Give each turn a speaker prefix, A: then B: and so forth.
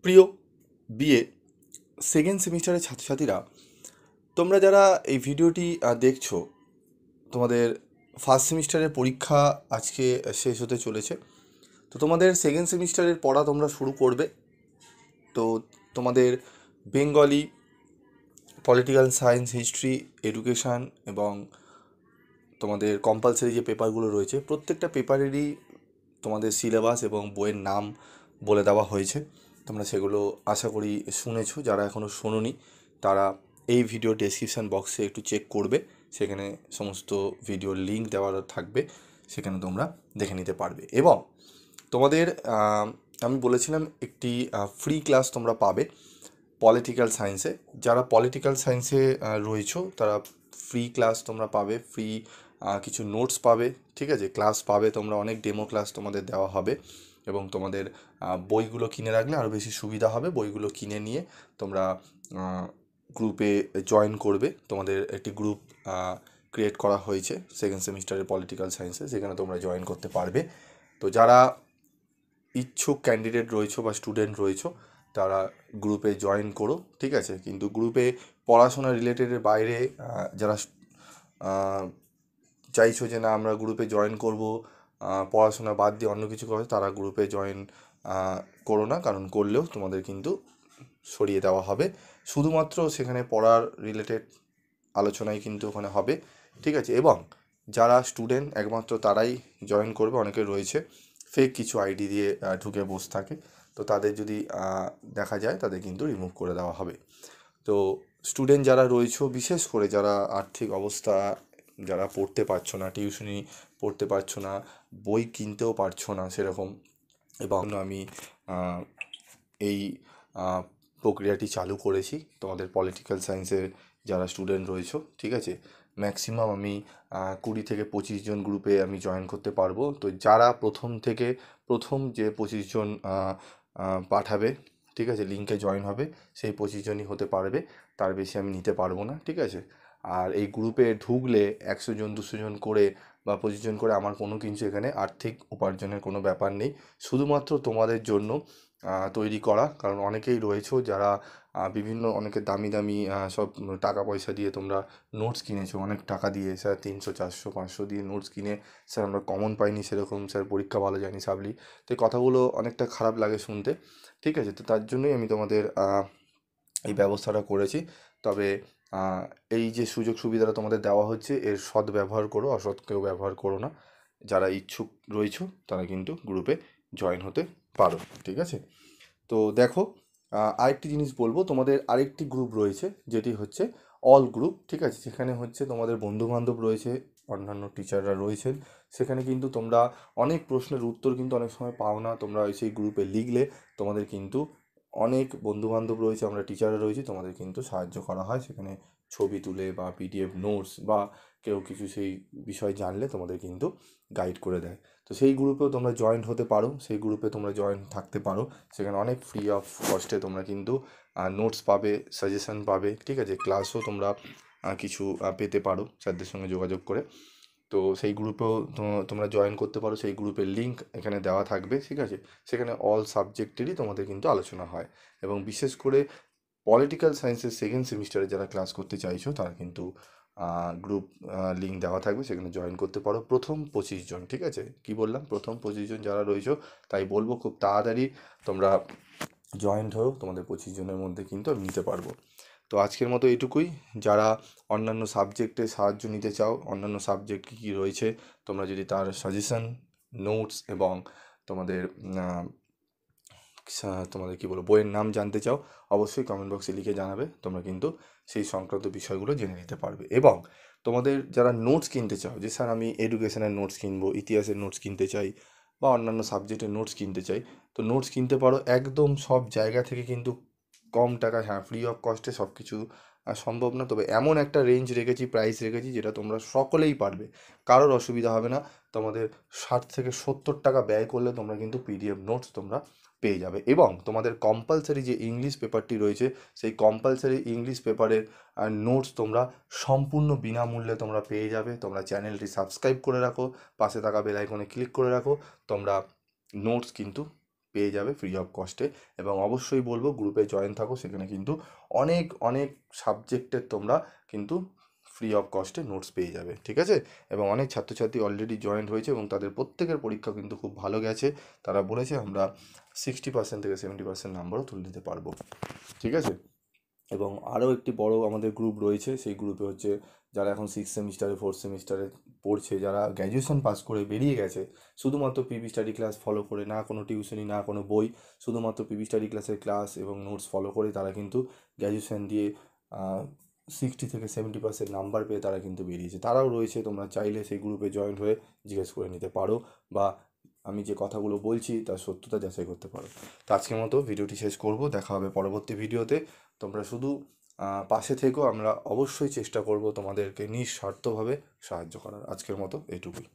A: প্রিয় BA second সেমিস্টারের ছাত্রছাত্রীরা, তোমরা যারা এই ভিডিওটি দেখছো, তোমাদের ফার্স্ট সেমিস্টারের পরীক্ষা আজকে শেষ হতে চলেছে। তো তোমাদের সেকেন্ড সেমিস্টারের পড়া তোমরা শুরু করবে। তো তোমাদের Bengali, political science, history, education এবং তোমাদের কম্পালসারি যে পেপারগুলো রয়েছে, প্রত্যেকটা পেপারেরই তোমাদের সিলেবাস এবং বইয়ের নাম বলে দেওয়া হয়েছে। তোমরা সেগুলো আশা করি শুনেছো। যারা এখনও শোনোনি তারা এই ভিডিও ডেসক্রিপশান বক্সে একটু চেক করবে, সেখানে সমস্ত ভিডিওর লিঙ্ক দেওয়া থাকবে, সেখানে তোমরা দেখে নিতে পারবে। এবং তোমাদের আমি বলেছিলাম একটি ফ্রি ক্লাস তোমরা পাবে পলিটিক্যাল সায়েন্সে। যারা পলিটিক্যাল সায়েন্সে রয়েছো তারা ফ্রি ক্লাস তোমরা পাবে, ফ্রি কিছু নোটস পাবে, ঠিক আছে, ক্লাস পাবে তোমরা, অনেক ডেমো ক্লাস তোমাদের দেওয়া হবে। এবং তোমাদের বইগুলো কিনে রাখলে আরও বেশি সুবিধা হবে। বইগুলো কিনে নিয়ে তোমরা গ্রুপে জয়েন করবে। তোমাদের একটি গ্রুপ ক্রিয়েট করা হয়েছে সেকেন্ড সেমিস্টারের পলিটিক্যাল সায়েন্সে, সেখানে তোমরা জয়েন করতে পারবে। তো যারা ইচ্ছুক ক্যান্ডিডেট রয়েছো বা স্টুডেন্ট রয়েছো তারা গ্রুপে জয়েন করো, ঠিক আছে। কিন্তু গ্রুপে পড়াশোনা রিলেটেডের বাইরে যারা চাইছো যে না আমরা গ্রুপে জয়েন করব, পড়াশোনা বাদ দিয়ে অন্য কিছু করে, তারা গ্রুপে জয়েন করো না, কারণ করলেও তোমাদের কিন্তু সরিয়ে দেওয়া হবে। শুধুমাত্র সেখানে পড়ার রিলেটেড আলোচনাই কিন্তু ওখানে হবে, ঠিক আছে। এবং যারা স্টুডেন্ট একমাত্র তারাই জয়েন করবে। অনেকে রয়েছে ফেক কিছু আইডি দিয়ে ঢুকে বসে থাকে, তো তাদের যদি দেখা যায় তাদের কিন্তু রিমুভ করে দেওয়া হবে। তো স্টুডেন্ট যারা রয়েছো, বিশেষ করে যারা আর্থিক অবস্থা, যারা পড়তে পারছো না, টিউশনি পড়তে পারছো না, বই কিনতেও পারছো না সেরকম, এবং আমি এই প্রক্রিয়াটি চালু করেছি তোমাদের পলিটিক্যাল সায়েন্সের যারা স্টুডেন্ট রয়েছো, ঠিক আছে। ম্যাক্সিমাম আমি 20 থেকে 25 জন গ্রুপে আমি জয়েন করতে পারবো। তো যারা প্রথম যে 25 জন পাঠাবে, ঠিক আছে, লিঙ্কে জয়েন হবে, সেই 25 জনই হতে পারবে, তার বেশি আমি নিতে পারবো না, ঠিক আছে। আর এই গ্রুপে ঢুকলে 100 জন 200 জন করে বা 25 জন করে আমার কোনো কিছু এখানে আর্থিক উপার্জনের কোনো ব্যাপার নেই। শুধুমাত্র তোমাদের জন্য তৈরি করা, কারণ অনেকেই রয়েছো যারা বিভিন্ন অনেকে দামি দামি সব টাকা পয়সা দিয়ে তোমরা নোটস কিনেছো, অনেক টাকা দিয়ে, স্যার 300 400 500 দিয়ে নোটস কিনে, স্যার আমরা কমন পাইনি সেরকম, স্যার পরীক্ষা ভালো যায়নি সাপ্লি। তো এই কথাগুলো অনেকটা খারাপ লাগে শুনতে, ঠিক আছে। তো তার জন্যই আমি তোমাদের এই ব্যবস্থাটা করেছি। তবে এই যে সুযোগ সুবিধাটা তোমাদের দেওয়া হচ্ছে, এর সৎ ব্যবহার করো, অসৎ কেউ ব্যবহার করো না। যারা ইচ্ছুক রয়েছো তারা কিন্তু গ্রুপে জয়েন হতে পারো, ঠিক আছে। তো দেখো, আরেকটি জিনিস বলবো, তোমাদের আরেকটি গ্রুপ রয়েছে যেটি হচ্ছে অল গ্রুপ, ঠিক আছে। সেখানে হচ্ছে তোমাদের বন্ধুবান্ধব রয়েছে, অন্যান্য টিচাররা রয়েছেন। সেখানে কিন্তু তোমরা অনেক প্রশ্নের উত্তর কিন্তু অনেক সময় পাও না, তোমরা সেই গ্রুপে লিখলে তোমাদের কিন্তু অনেক বন্ধুবান্ধব রয়েছে, আমরা টিচাররা রয়েছি, তোমাদের কিন্তু সাহায্য করা হয় সেখানে। ছবি তুলে বা পিডিএফ নোটস বা কেউ কিছু সেই বিষয় জানলে তোমাদের কিন্তু গাইড করে দেয়। তো সেই গ্রুপেও তোমরা জয়েন হতে পারো, সেই গ্রুপে তোমরা জয়েন থাকতে পারো। সেখানে অনেক ফ্রি অফ কস্টে তোমরা কিন্তু নোটস পাবে, সাজেশন পাবে, ঠিক আছে। ক্লাসও তোমরা কিছু পেতে পারো স্যারদের সঙ্গে যোগাযোগ করে। তো সেই গ্রুপেও তোমরা জয়েন করতে পারো। সেই গ্রুপের লিঙ্ক এখানে দেওয়া থাকবে, ঠিক আছে। সেখানে অল সাবজেক্টেরই তোমাদের কিন্তু আলোচনা হয়। এবং বিশেষ করে পলিটিক্যাল সায়েন্সের সেকেন্ড সেমিস্টারে যারা ক্লাস করতে চাইছো তারা কিন্তু গ্রুপ লিঙ্ক দেওয়া থাকবে, সেখানে জয়েন করতে পারো। প্রথম 25 জন, ঠিক আছে, কি বললাম, প্রথম 25 জন যারা রয়েছো, তাই বলবো খুব তাড়াতাড়ি তোমরা জয়েন্ট হও, তোমাদের 25 জনের মধ্যে কিন্তু আমি নিতে পারবো। তো আজকের মতো এইটুকুই। যারা অন্যান্য সাবজেক্টে সাহায্য নিতে চাও, অন্যান্য সাবজেক্ট কী কী রয়েছে, তোমরা যদি তার সাজেশন, নোটস এবং তোমাদের তোমাদের কী বলবো বইয়ের নাম জানতে চাও, অবশ্যই কমেন্ট বক্সে লিখে জানাবে। তোমরা কিন্তু সেই সংক্রান্ত বিষয়গুলো জেনে নিতে পারবে। এবং তোমাদের যারা নোটস কিনতে চাও, যে স্যার আমি এডুকেশনের নোটস কিনবো, ইতিহাসের নোটস কিনতে চাই বা অন্যান্য সাবজেক্টের নোটস কিনতে চাই, তো নোটস কিনতে পারো একদম সব জায়গা থেকে, কিন্তু কম টাকায়, হ্যাঁ ফ্রি অফ কস্টে সব কিছু সম্ভব না, তবে এমন একটা রেঞ্জ রেখেছি, প্রাইস রেখেছি, যেটা তোমরা সকলেই পারবে, কারোর অসুবিধা হবে না। তোমাদের 60 থেকে 70 টাকা ব্যয় করলে তোমরা কিন্তু পিডিএফ নোটস তোমরা পেয়ে যাবে। এবং তোমাদের কম্পালসারি যে ইংলিশ পেপারটি রয়েছে, সেই কম্পালসারি ইংলিশ পেপারের নোটস তোমরা সম্পূর্ণ বিনামূল্যে তোমরা পেয়ে যাবে। তোমরা চ্যানেলটি সাবস্ক্রাইব করে রাখো, পাশে থাকা বেল আইকনে ক্লিক করে রাখো, তোমরা নোটস কিন্তু পেয়ে যাবে ফ্রি অফ কস্টে। এবং অবশ্যই বলবো গ্রুপে জয়েন থাকো, সেখানে কিন্তু অনেক অনেক সাবজেক্টের তোমরা কিন্তু ফ্রি অফ কস্টে নোটস পেয়ে যাবে, ঠিক আছে? এবং অনেক ছাত্রছাত্রী অলরেডি জয়েন হয়েছে এবং তাদের প্রত্যেকের পরীক্ষা কিন্তু খুব ভালো গেছে। তারা বলেছে আমরা 60% থেকে 70% নাম্বারও তুলে দিতে পারবো, ঠিক আছে? এবং আরও একটি বড় আমাদের গ্রুপ রয়েছে, সেই গ্রুপে হচ্ছে যারা এখন 6 সেমিস্টারে 4 সেমিস্টারে পড়ছে, যারা গ্র্যাজুয়েশন পাস করে বেরিয়ে গেছে, শুধুমাত্র পিবি স্টাডি ক্লাস ফলো করে, না কোনো টিউশনি না কোনো বই, শুধুমাত্র পিবি স্টাডি ক্লাসের ক্লাস এবং নোটস ফলো করে তারা কিন্তু গ্র্যাজুয়েশন দিয়ে 60 থেকে 70% নাম্বার পেয়ে তারা কিন্তু বেরিয়েছে। তারাও রয়েছে, তোমরা চাইলে সেই গ্রুপে জয়েন হয়ে জিজ্ঞেস করে নিতে পারো বা আমি যে কথাগুলো বলছি তার সত্যতা যাচাই করতে পারো। তো আজকের মতো ভিডিওটি শেষ করব, দেখা হবে পরবর্তী ভিডিওতে। তোমরা শুধু পাশে থেকো, আমরা অবশ্যই চেষ্টা করব তোমাদেরকে নিঃস্বার্থভাবে সাহায্য করার। আজকের মতো এইটুকুই।